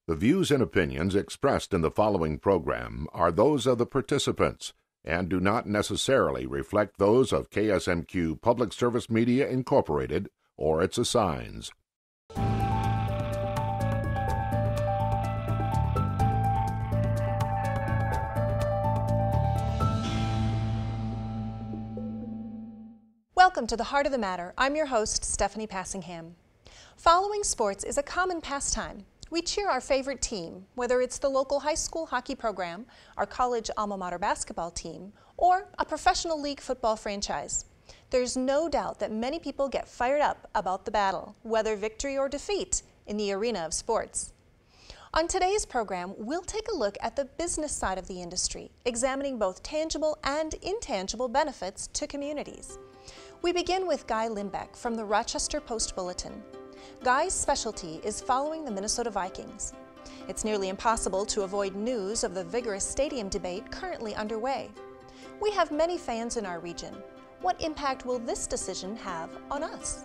The views and opinions expressed in the following program are those of the participants and do not necessarily reflect those of KSMQ Public Service Media Incorporated or its assigns. Welcome to the Heart of the Matter. I'm your host, Stephanie Passingham. Following sports is a common pastime. We cheer our favorite team, whether it's the local high school hockey program, our college alma mater basketball team, or a professional league football franchise. There's no doubt that many people get fired up about the battle, whether victory or defeat, in the arena of sports. On today's program, we'll take a look at the business side of the industry, examining both tangible and intangible benefits to communities. We begin with Guy Limbeck from the Rochester Post-Bulletin. Guy's specialty is following the Minnesota Vikings. It's nearly impossible to avoid news of the vigorous stadium debate currently underway. We have many fans in our region. What impact will this decision have on us?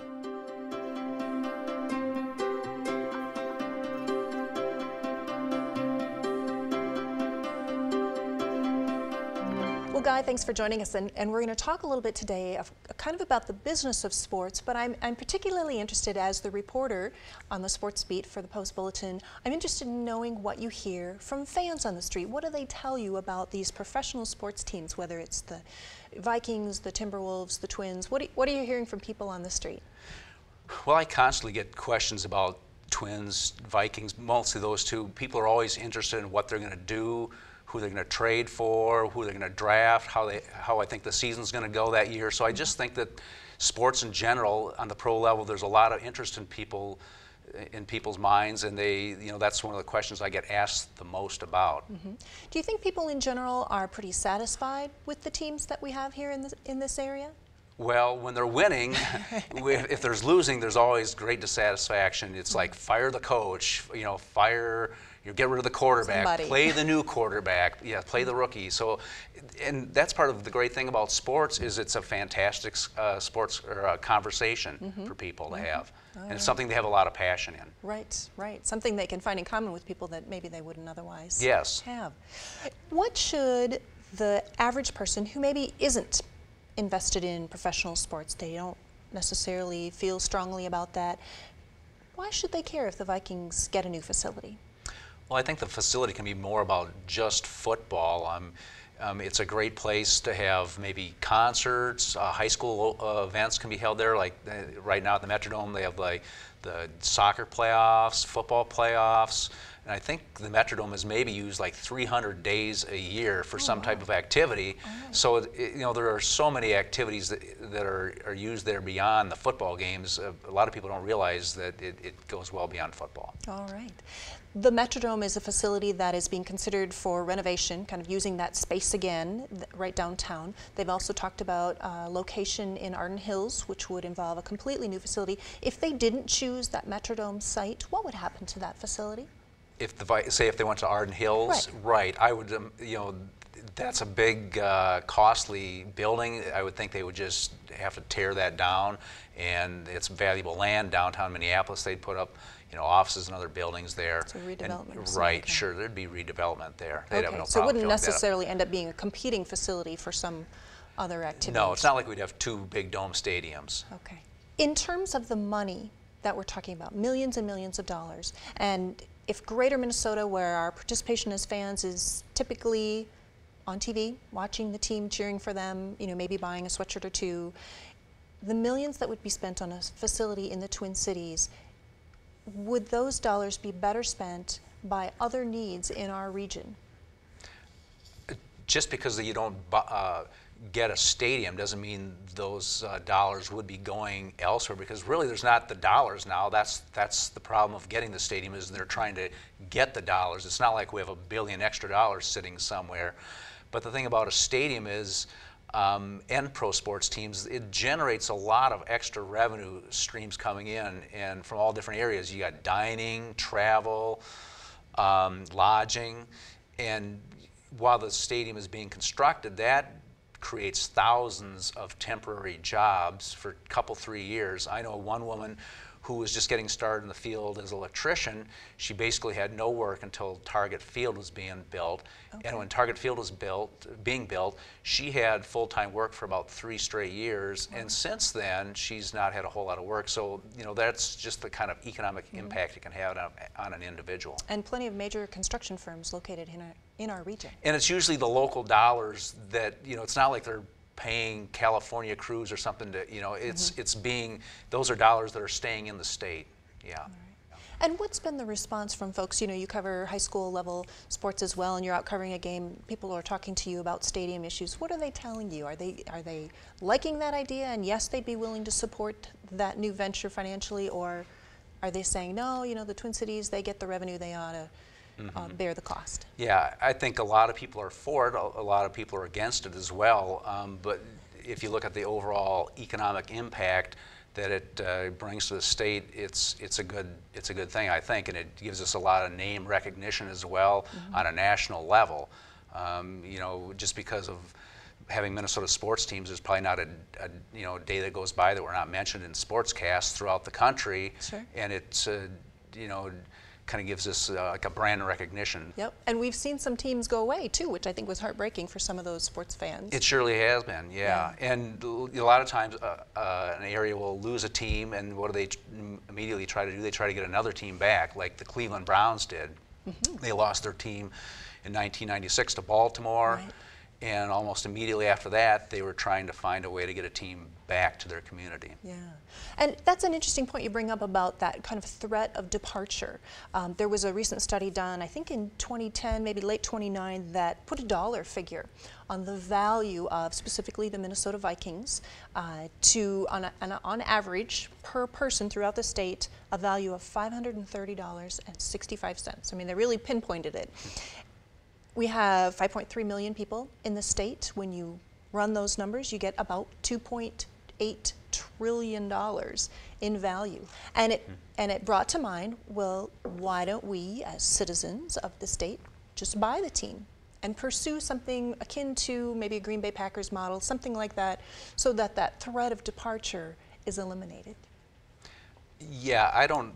Well, Guy, thanks for joining us, and we're going to talk a little bit today kind of about the business of sports, but I'm particularly interested, as the reporter on the sports beat for the Post-Bulletin, I'm interested in knowing what you hear from fans on the street. What do they tell you about these professional sports teams, whether it's the Vikings, the Timberwolves, the Twins? What are you hearing from people on the street? Well, I constantly get questions about Twins, Vikings, mostly those two. People are always interested in what they're going to do, who they're going to trade for, who they're going to draft, how I think the season's going to go that year. So I just think that sports in general, on the pro level, there's a lot of interest in people's minds, and that's one of the questions I get asked the most about. Mm-hmm. Do you think people in general are pretty satisfied with the teams that we have here in this area? Well, when they're winning, if there's losing, there's always great dissatisfaction. It's like fire the coach, get rid of the quarterback, play the new quarterback, play the rookie. So, and that's part of the great thing about sports is it's a fantastic sports or conversation for people to have. And it's something they have a lot of passion in. Right, right. Something they can find in common with people that maybe they wouldn't otherwise have. What should the average person who maybe isn't invested in professional sports, they don't necessarily feel strongly about that, why should they care if the Vikings get a new facility? Well, I think the facility can be more about just football. It's a great place to have maybe concerts, high school events can be held there. Like right now at the Metrodome, they have like the soccer playoffs, football playoffs, and I think the Metrodome is maybe used like 300 days a year for some type of activity. So there are so many activities that are used there beyond the football games. A lot of people don't realize that it goes well beyond football. All right. The Metrodome is a facility that is being considered for renovation, kind of using that space again, right downtown. They've also talked about location in Arden Hills, which would involve a completely new facility. If they didn't choose that Metrodome site, what would happen to that facility? If they went to Arden Hills, right, I would, that's a big, costly building. I would think they would just have to tear that down, and it's valuable land downtown Minneapolis. They'd put up, offices and other buildings there. So redevelopment. Right, sure, there'd be redevelopment there. They'd have no problem. So it wouldn't necessarily end up being a competing facility for some other activities? No, it's not like we'd have two big dome stadiums. Okay. In terms of the money that we're talking about, millions and millions of dollars, and if Greater Minnesota, where our participation as fans is typically on TV, watching the team, cheering for them, maybe buying a sweatshirt or two, the millions that would be spent on a facility in the Twin Cities, would those dollars be better spent by other needs in our region? Just because you don't get a stadium doesn't mean those dollars would be going elsewhere, because really there's not the dollars now. That's the problem of getting the stadium, is they're trying to get the dollars. It's not like we have $1 billion extra sitting somewhere. But the thing about a stadium is, and pro sports teams, it generates a lot of extra revenue streams coming in, and from all different areas. You got dining, travel, lodging, and while the stadium is being constructed, that creates thousands of temporary jobs for a couple, 3 years. I know one woman who was just getting started in the field as an electrician. She basically had no work until Target Field was being built. Okay. And when Target Field was being built, she had full-time work for about 3 straight years. Wow. And since then, she's not had a whole lot of work. So, you know, that's just the kind of economic impact it can have on an individual. And plenty of major construction firms located in our region. And it's usually the local dollars that, you know, it's not like they're paying California crews or something to, you know, it's being, those are dollars that are staying in the state. Yeah. Right. And what's been the response from folks? You know, you cover high school level sports as well, and you're out covering a game. People are talking to you about stadium issues. What are they telling you? Are they liking that idea, and yes, they'd be willing to support that new venture financially, or are they saying, no, you know, the Twin Cities, they get the revenue, they ought to bear the cost? Yeah, I think a lot of people are for it. A lot of people are against it as well. But if you look at the overall economic impact that it brings to the state, it's a good thing, I think, and it gives us a lot of name recognition as well on a national level. You know, just because of having Minnesota sports teams, there's probably not a day that goes by that we're not mentioned in sportscasts throughout the country. Sure. And it's you know, kind of gives us like a brand recognition. Yep, and we've seen some teams go away too, which I think was heartbreaking for some of those sports fans. It surely has been, yeah. And a lot of times an area will lose a team, and what do they immediately try to do? They try to get another team back, like the Cleveland Browns did. They lost their team in 1996 to Baltimore. Right. And almost immediately after that, they were trying to find a way to get a team back to their community. Yeah, and that's an interesting point you bring up about that kind of threat of departure. There was a recent study done, I think in 2010, maybe late 2009, that put a dollar figure on the value of specifically the Minnesota Vikings to, on average, per person throughout the state, a value of $530.65. I mean, they really pinpointed it. We have 5.3 million people in the state. When you run those numbers, you get about $2.8 trillion in value. And it brought to mind, well, why don't we, as citizens of the state, just buy the team and pursue something akin to maybe a Green Bay Packers model, something like that, so that that threat of departure is eliminated? Yeah, I don't,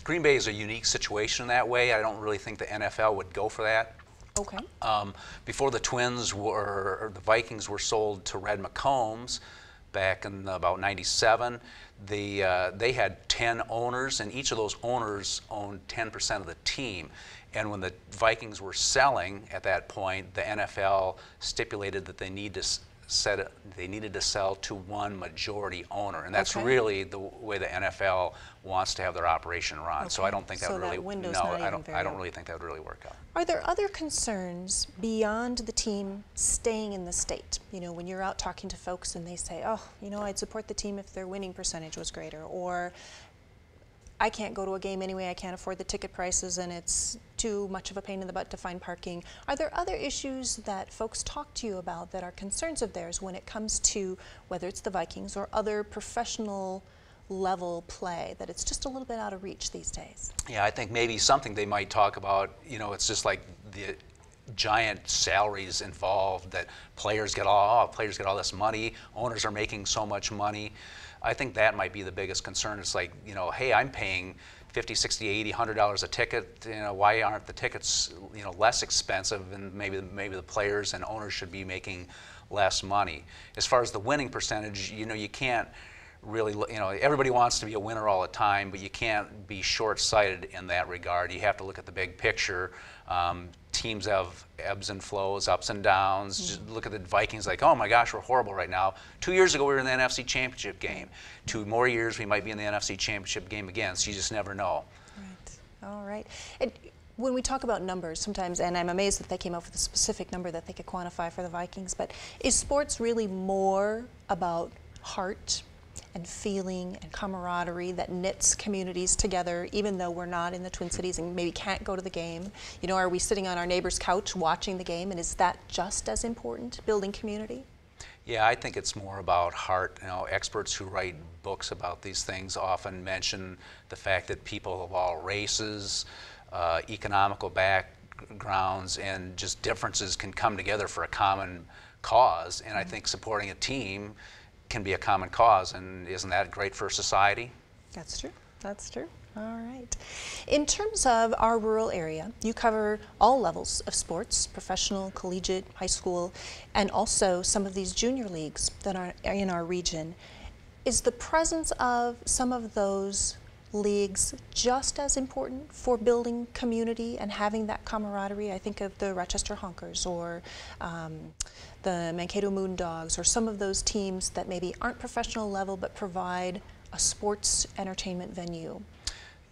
Green Bay is a unique situation in that way. I don't really think the NFL would go for that. Okay. Before the the Vikings were sold to Red McCombs back in about '97, they had 10 owners, and each of those owners owned 10% of the team. And when the Vikings were selling at that point, the NFL stipulated that they needed to sell to one majority owner, and that's really the way the NFL wants to have their operation run. Okay. So I don't think that would really. I don't really think that would really work out. Are there other concerns beyond the team staying in the state? You know, when you're out talking to folks and they say, "Oh, you know, I'd support the team if their winning percentage was greater," or I can't go to a game anyway, I can't afford the ticket prices, and it's too much of a pain in the butt to find parking. Are there other issues that folks talk to you about that are concerns of theirs when it comes to whether it's the Vikings or other professional level play, that it's just a little bit out of reach these days? Yeah, I think maybe something they might talk about, you know, it's just like the giant salaries involved that players get all this money, owners are making so much money. I think that might be the biggest concern. It's like, you know, hey, I'm paying $50, $60, $80, $100 a ticket. You know, why aren't the tickets, you know, less expensive? And maybe the players and owners should be making less money. As far as the winning percentage, you know, you can't really, you know, everybody wants to be a winner all the time, but you can't be short-sighted in that regard. You have to look at the big picture. Teams have ebbs and flows, ups and downs. Just look at the Vikings like, oh my gosh, we're horrible right now. 2 years ago we were in the NFC Championship game. 2 more years we might be in the NFC Championship game again, so you just never know. Right, all right. And when we talk about numbers sometimes, and I'm amazed that they came up with a specific number that they could quantify for the Vikings, but is sports really more about heart and feeling and camaraderie that knits communities together, even though we're not in the Twin Cities and maybe can't go to the game? You know, are we sitting on our neighbor's couch watching the game, and is that just as important, building community? Yeah, I think it's more about heart. You know, experts who write books about these things often mention the fact that people of all races, economical backgrounds, and just differences can come together for a common cause. And I think supporting a team can be a common cause, and isn't that great for society? That's true. That's true. All right. In terms of our rural area, you cover all levels of sports, professional, collegiate, high school, and also some of these junior leagues that are in our region. Is the presence of some of those leagues just as important for building community and having that camaraderie? I think of the Rochester Honkers or the Mankato Moondogs, or some of those teams that maybe aren't professional level but provide a sports entertainment venue.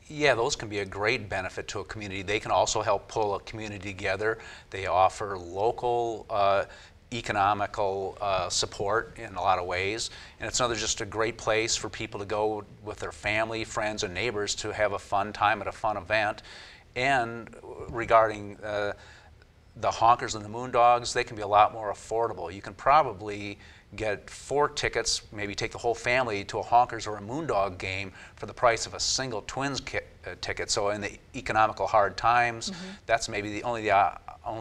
Yeah, those can be a great benefit to a community. They can also help pull a community together. They offer local economical support in a lot of ways, and it's another just a great place for people to go with their family, friends, and neighbors to have a fun time at a fun event. And regarding the Honkers and the Moondogs, they can be a lot more affordable. You can probably get 4 tickets, maybe take the whole family to a Honkers or a Moondog game for the price of a single Twins ticket. So in the economical hard times, that's maybe the only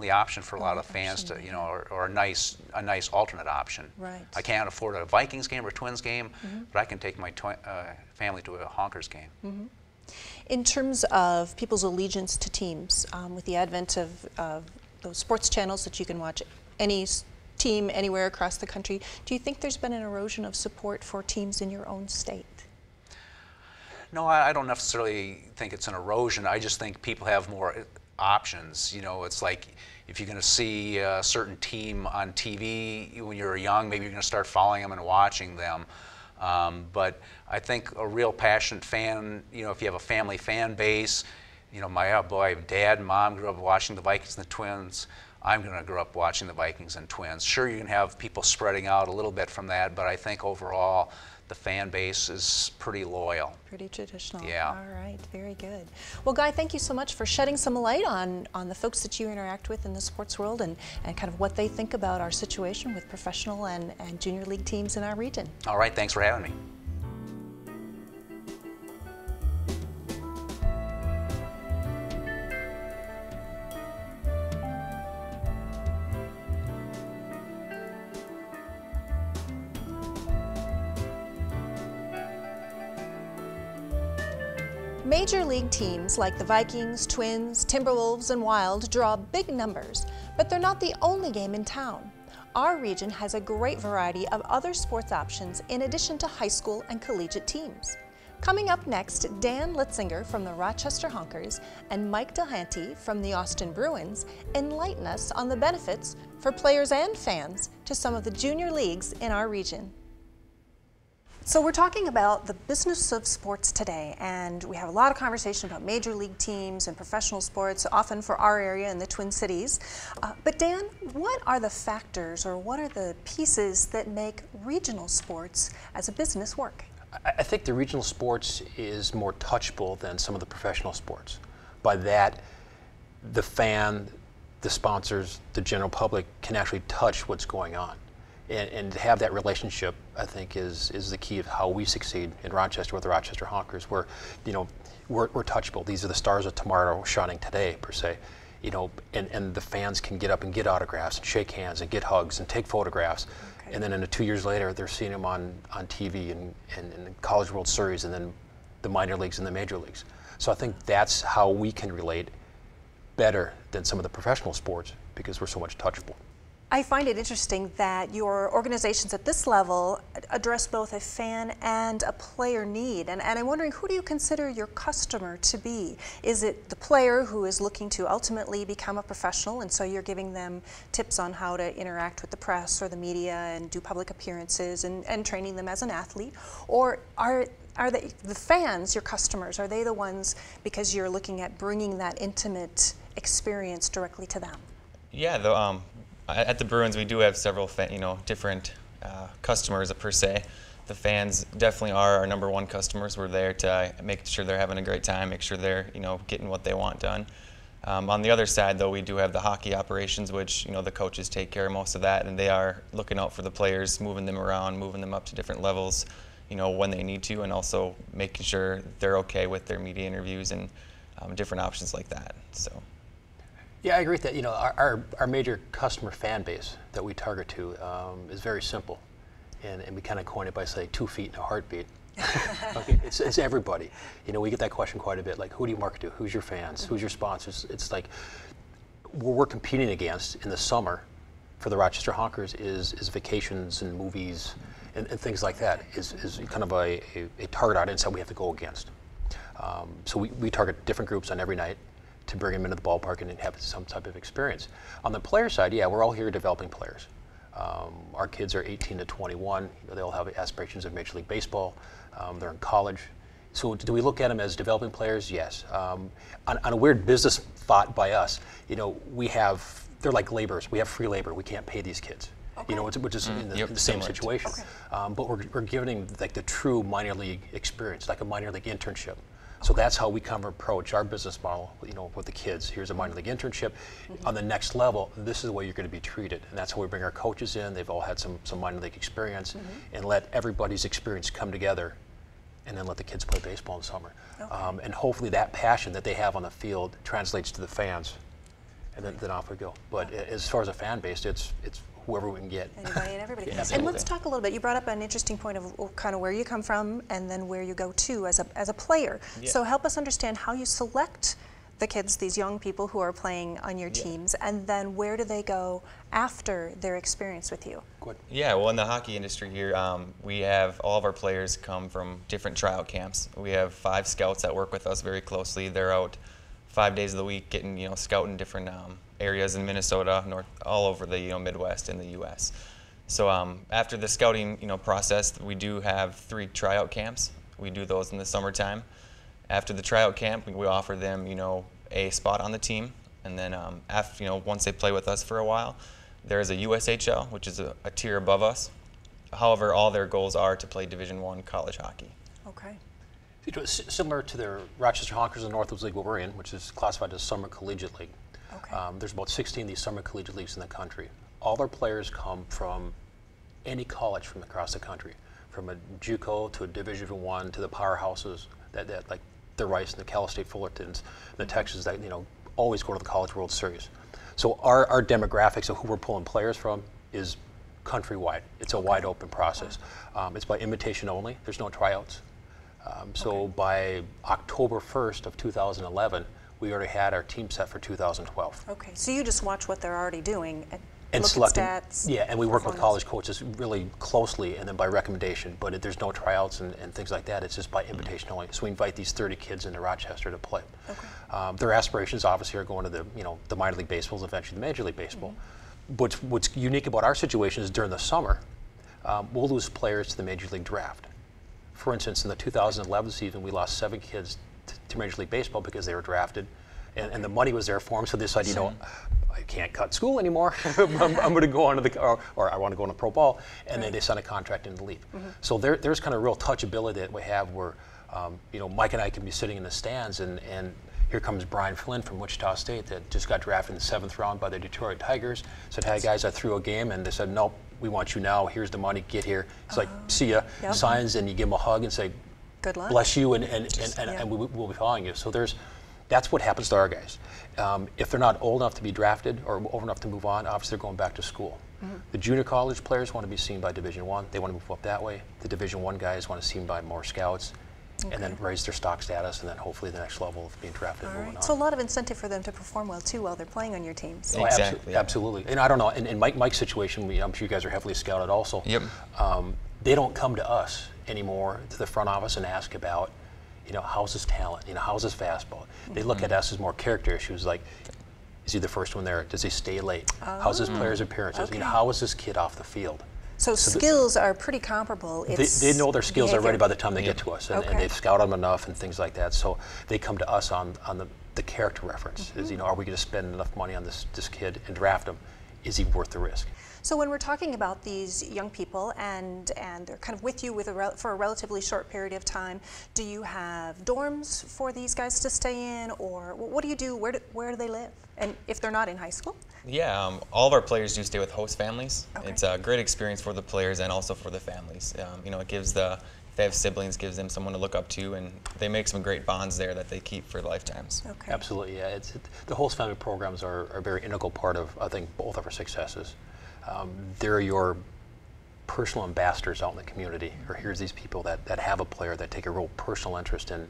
option for a lot of fans to, you know, or a nice alternate option. Right. I can't afford a Vikings game or a Twins game, but I can take my family to a Honkers game. In terms of people's allegiance to teams, with the advent of those sports channels that you can watch any team anywhere across the country, do you think there's been an erosion of support for teams in your own state? No, I don't necessarily think it's an erosion. I just think people have more options. You know, it's like if you're going to see a certain team on TV when you're young, maybe you're going to start following them and watching them. But I think a real passionate fan, you know, if you have a family fan base, you know, my dad and mom grew up watching the Vikings and the Twins. I'm going to grow up watching the Vikings and Twins. Sure, you can have people spreading out a little bit from that, but I think overall the fan base is pretty loyal. Pretty traditional. Yeah. All right, very good. Well, Guy, thank you so much for shedding some light on the folks that you interact with in the sports world and kind of what they think about our situation with professional and junior league teams in our region. All right, thanks for having me. Major league teams like the Vikings, Twins, Timberwolves, and Wild draw big numbers, but they're not the only game in town. Our region has a great variety of other sports options in addition to high school and collegiate teams. Coming up next, Dan Litzinger from the Rochester Honkers and Mike Delhanty from the Austin Bruins enlighten us on the benefits for players and fans to some of the junior leagues in our region. So we're talking about the business of sports today, and we have a lot of conversation about major league teams and professional sports, often for our area in the Twin Cities. But Dan, what are the factors or what are the pieces that make regional sports as a business work? I think the regional sports is more touchable than some of the professional sports. By that, the fan, the sponsors, the general public can actually touch what's going on. And to have that relationship, I think, is the key of how we succeed in Rochester with the Rochester Honkers. We're touchable. These are the stars of tomorrow shining today, per se. You know, and the fans can get up and get autographs and shake hands and get hugs and take photographs. Okay. And then 2 years later, they're seeing them on TV and the College World Series and then the minor leagues and the major leagues. So I think that's how we can relate better than some of the professional sports because we're so much touchable. I find it interesting that your organizations at this level address both a fan and a player need. And I'm wondering, who do you consider your customer to be? Is it the player who is looking to ultimately become a professional, and so you're giving them tips on how to interact with the press or the media and do public appearances and training them as an athlete? Or are they, the fans, your customers, are they the ones because you're looking at bringing that intimate experience directly to them? Yeah, at the Bruins, we do have several, different customers per se. The fans definitely are our number one customers. We're there to make sure they're having a great time, make sure they're, getting what they want done. On the other side, though, we do have the hockey operations, which, the coaches take care of most of that, and they are looking out for the players, moving them around, moving them up to different levels, when they need to, and also making sure they're okay with their media interviews and different options like that. So. Yeah, I agree with that. Our major customer fan base that we target to is very simple, and we kind of coin it by saying 2 feet and a heartbeat. Okay, it's everybody. You know, we get that question quite a bit, like, who do you market to? Who's your fans? Who's your sponsors? It's like, what we're competing against in the summer for the Rochester Honkers is vacations and movies and things like that, is kind of a target audience that we have to go against. So we target different groups on every night to bring them into the ballpark and have some type of experience. On the player side, yeah, we're all here developing players. Our kids are 18 to 21. You know, they all have aspirations of Major League Baseball. They're in college. So do we look at them as developing players? Yes. On a weird business thought by us, you know, they're like laborers. We have free labor. We can't pay these kids. Okay. You know, which is in the same situation. Okay. But we're giving them like the true minor league experience, like a minor league internship. So that's how we kind of approach our business model, you know, with the kids. Here's a minor league internship. On the next level, this is the way you're going to be treated. And that's how we bring our coaches in. They've all had some minor league experience, and let everybody's experience come together, and then let the kids play baseball in the summer. Okay. And hopefully that passion that they have on the field translates to the fans, and then off we go. But as far as a fan base, it's whoever we can get. Anybody and everybody. Yeah, and let's talk a little bit. You brought up an interesting point of kind of where you come from and then where you go to as a player. Yeah. So help us understand how you select the kids, these young people who are playing on your teams, and then where do they go after their experience with you? Good. Yeah, well, in the hockey industry here, we have all of our players come from different tryout camps. We have 5 scouts that work with us very closely. They're out 5 days of the week getting, you know, scouting different areas in Minnesota, all over the Midwest in the U.S. So after the scouting process, we do have 3 tryout camps. We do those in the summertime. After the tryout camp, we offer them a spot on the team, and then after once they play with us for a while, there is a USHL, which is a tier above us. However, all their goals are to play Division I college hockey. Okay. Similar to the Rochester Honkers in the Northwoods League, what we're in, which is classified as Summer Collegiate League. Okay. There's about 16 of these summer collegiate leagues in the country. All our players come from any college from across the country, from a JUCO to a Division I to the powerhouses that like the Rice and the Cal State Fullertons, the Texas that always go to the College World Series. So our demographics of who we're pulling players from is countrywide. It's a wide open process. It's by invitation only. There's no tryouts. So by October 1st of 2011, we already had our team set for 2012. Okay, so you just watch what they're already doing and look selecting, at stats. Yeah, and we work with college coaches really closely, and then by recommendation. But there's no tryouts and things like that. It's just by invitation only. So we invite these 30 kids into Rochester to play. Okay. Their aspirations obviously are going to the minor league baseballs, eventually the Major League Baseball. What's unique about our situation is during the summer, we'll lose players to the Major League draft. For instance, in the 2011 season, we lost 7 kids to Major League Baseball because they were drafted, and the money was there for them. So they decided, I can't cut school anymore. I'm going to go on to or I want to go on to pro ball, and then they sign a contract in the league. So there's kind of real touchability that we have where, Mike and I can be sitting in the stands, and here comes Brian Flynn from Wichita State that just got drafted in the 7th round by the Detroit Tigers. Said, hey guys, I threw a game, and they said, nope, we want you now. Here's the money. Get here. It's like, see ya. Yep. Signs, and you give him a hug and say, good luck. Bless you, and we'll be following you. So that's what happens to our guys. If they're not old enough to be drafted or old enough to move on, obviously they're going back to school. The junior college players want to be seen by Division I. They want to move up that way. The Division I guys want to be seen by more scouts. Okay. And then raise their stock status, and then hopefully the next level of being drafted and moving on. So a lot of incentive for them to perform well too while they're playing on your teams. Oh, exactly. Absolutely. And I don't know, in Mike's situation, I'm sure you guys are heavily scouted also. Yep. They don't come to us anymore, to the front office, and ask about, how's his talent, how's his fastball. They look at us as more character issues, like, is he the first one there? Does he stay late? How's his player's appearances? Okay. How is this kid off the field? So skills are pretty comparable. They know their skills already by the time they get to us, and they've scouted them enough and things like that. So they come to us on the character reference. Is are we going to spend enough money on this kid and draft him? Is he worth the risk? So when we're talking about these young people and they're kind of with you for a relatively short period of time, do you have dorms for these guys to stay in, or what do you do? Where do they live? And if they're not in high school? Yeah, all of our players do stay with host families. Okay. It's a great experience for the players and also for the families. It gives if they have siblings, gives them someone to look up to, and they make some great bonds there that they keep for lifetimes. Okay. Absolutely, yeah. The host family programs are a very integral part of, I think, both of our successes. They're your personal ambassadors out in the community, or here's these people that have a player that take a real personal interest in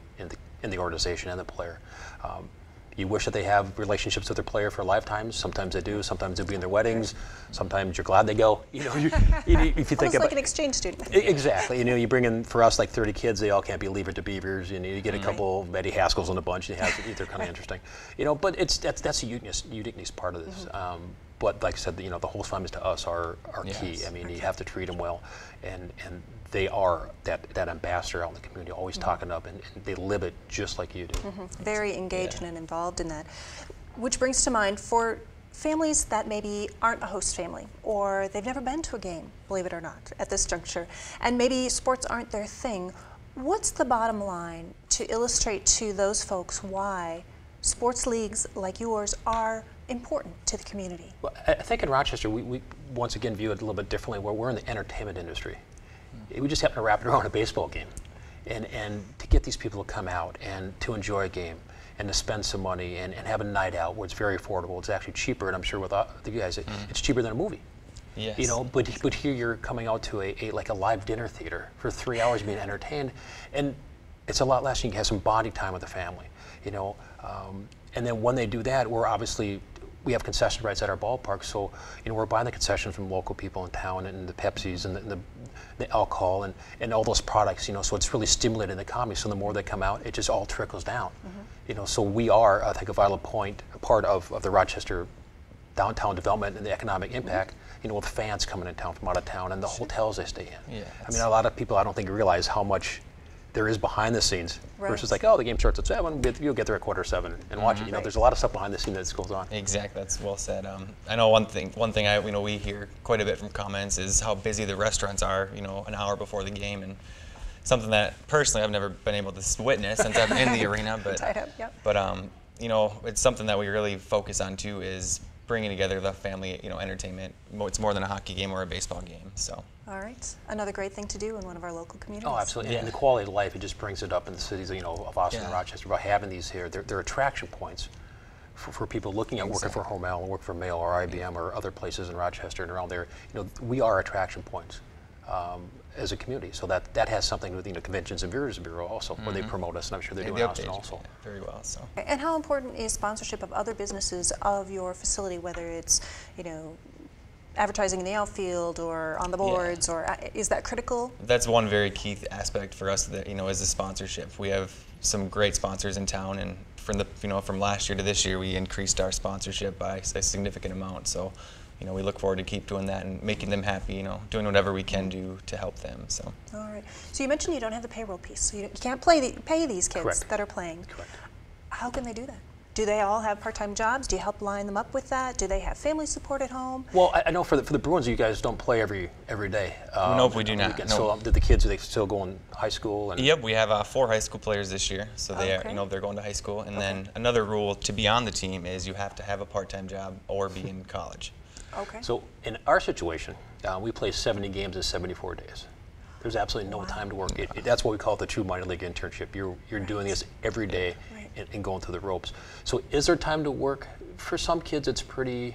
the organization and the player. You wish that they have relationships with their player for lifetimes. Sometimes they do. Sometimes they'll be in their weddings. Sometimes you're glad they go. You know, if you think about like an exchange student. Exactly. You know, you bring in, for us, like 30 kids. They all can't be Leave It to Beavers. You know, you get a couple of Betty Haskells in a bunch. They're kind of interesting. You know, but that's a uniqueness part of this. But like I said, you know, the host families to us are key. I mean, you have to treat them well, and they are that ambassador out in the community, always talking up, and they live it just like you do. Very engaged and involved in that. Which brings to mind, for families that maybe aren't a host family, or they've never been to a game, believe it or not, at this juncture, and maybe sports aren't their thing, what's the bottom line to illustrate to those folks why sports leagues like yours are important to the community? Well, I think in Rochester, we once again view it a little bit differently, where we're in the entertainment industry. We just happen to wrap it around a baseball game. And to get these people to come out and to enjoy a game and to spend some money and have a night out where it's very affordable. It's actually cheaper, and I'm sure with you guys, it's cheaper than a movie. Yes. You know, but here you're coming out to a live dinner theater for 3 hours being entertained, and it's a lot less. You can have some bonding time with the family, you know. And then when they do that, we have concession rights at our ballpark, so you know we're buying the concessions from local people in town, and the Pepsis and the alcohol and all those products, you know. So it's really stimulating the economy. So the more they come out, it just all trickles down, you know. So we are, I think, a vital point, a part of the Rochester downtown development and the economic impact. You know, with fans coming in town from out of town and the hotels they stay in. Yeah, I mean, a lot of people I don't think realize how much there is behind the scenes versus like, oh, the game starts at 7, you'll get there at 7:15 and watch it. You know, there's a lot of stuff behind the scenes that goes on. Exactly, that's well said. I know one thing we hear quite a bit from comments is how busy the restaurants are, you know, an hour before the game, and something that personally I've never been able to witness since I've been in the arena, but you know, it's something that we really focus on too, is bringing together the family, you know, entertainment. It's more than a hockey game or a baseball game. So. All right, another great thing to do in one of our local communities. Oh, absolutely. And the quality of life, it just brings it up in the cities, you know, of Austin and Rochester, about having these here. They're attraction points for people looking at working for Hormel, or work for Mail or IBM or other places in Rochester and around there. You know, we are attraction points as a community. So that has something with, you know, Conventions and Visitors Bureau also, where they promote us, and I'm sure they do in Austin also. Very well. So. And how important is sponsorship of other businesses of your facility, whether it's, you know, advertising in the outfield or on the boards, or is that critical? That's one very key aspect for us, that, you know, is the sponsorship. We have some great sponsors in town, and from last year to this year, we increased our sponsorship by a significant amount. So, you know, we look forward to keep doing that and making them happy, you know, doing whatever we can do to help them. So. All right. So you mentioned you don't have the payroll piece, so you can't pay these kids that are playing. Correct. How can they do that? Do they all have part-time jobs? Do you help line them up with that? Do they have family support at home? Well, I know for the Bruins, you guys don't play every day. Nope, we do not. No. So did the kids, are they still going to high school? Yep, we have 4 high school players this year, so they're going to high school. And then another rule to be on the team is you have to have a part-time job or be in college. Okay. So in our situation, we play 70 games in 74 days. There's absolutely no time to work. That's what we call the true minor league internship. You're doing this every day and going through the ropes. So is there time to work? For some kids, it's pretty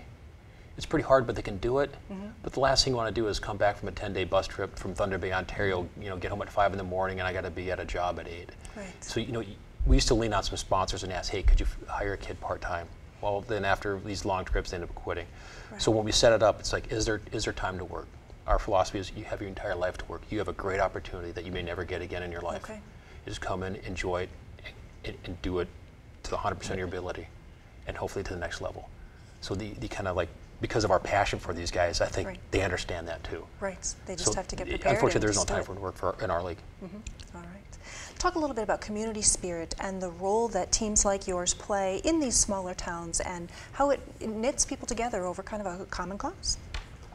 hard, but they can do it. But the last thing you want to do is come back from a 10-day bus trip from Thunder Bay, Ontario. You know, get home at 5 in the morning, and I got to be at a job at 8. Right. So you know, we used to lean on some sponsors and ask, hey, could you hire a kid part-time? Well, then after these long trips, they end up quitting. Right. So when we set it up, it's like, is there time to work? Our philosophy is you have your entire life to work. You have a great opportunity that you may never get again in your life. Okay. You just come in, enjoy it, and do it to the 100% of your ability, and hopefully to the next level. So the kind of like, because of our passion for these guys, I think they understand that too. Right. They just have to get prepared. Unfortunately, there's no time for work in our league. All right. Talk a little bit about community spirit and the role that teams like yours play in these smaller towns, and how it knits people together over kind of a common cause.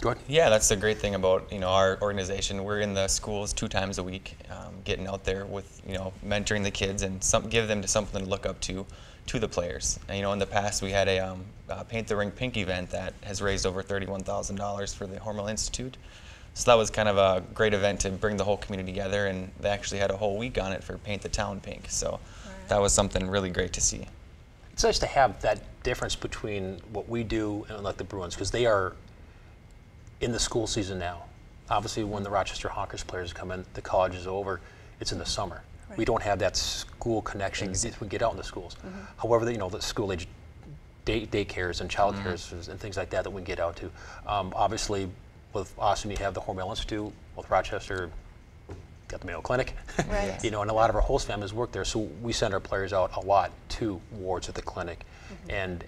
Go ahead. Yeah, that's the great thing about, you know, our organization. We're in the schools 2 times a week, getting out there with, you know, mentoring the kids and give them something to look up to the players. And, you know, in the past we had a Paint the Ring Pink event that has raised over $31,000 for the Hormel Institute. So that was kind of a great event to bring the whole community together, and they actually had a whole week on it for Paint the Town Pink. So that was something really great to see. It's nice to have that difference between what we do and like the Bruins, because they are in the school season now. Obviously, when the Rochester Honkers players come in, the college is over. It's in the summer. Right. We don't have that school connection we get out in the schools. However, the school age daycares and child cares and things like that we can get out to. Obviously, with Austin, you have the Hormel Institute. With Rochester, got the Mayo Clinic. Right. And a lot of our host families work there, so we send our players out a lot to wards at the clinic and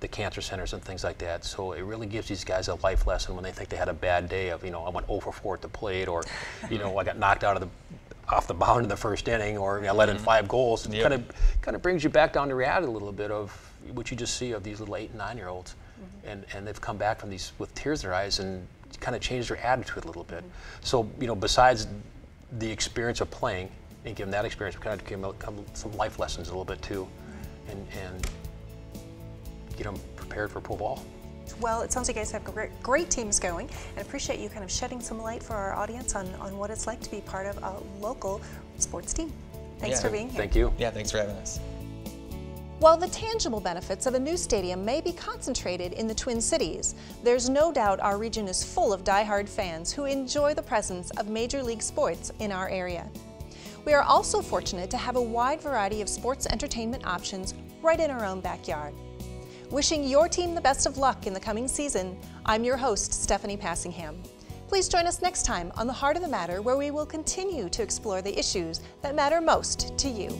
the cancer centers and things like that. So it really gives these guys a life lesson when they think they had a bad day of, I went 0 for 4 at the plate, or, I got knocked out of off the mound in the first inning, or I let in 5 goals. It kind of brings you back down to reality a little bit of what you just see of these little 8 and 9-year-olds, and they've come back from these with tears in their eyes and kind of changed their attitude a little bit. So besides the experience of playing and give them that experience, we kind of give them some life lessons a little bit too, and get them prepared for pro ball. Well, it sounds like you guys have great teams going, and appreciate you kind of shedding some light for our audience on what it's like to be part of a local sports team. Thanks for being here. Thank you. Yeah, thanks for having us. While the tangible benefits of a new stadium may be concentrated in the Twin Cities, there's no doubt our region is full of diehard fans who enjoy the presence of Major League sports in our area. We are also fortunate to have a wide variety of sports entertainment options right in our own backyard. Wishing your team the best of luck in the coming season, I'm your host, Stephanie Passingham. Please join us next time on The Heart of the Matter, where we will continue to explore the issues that matter most to you.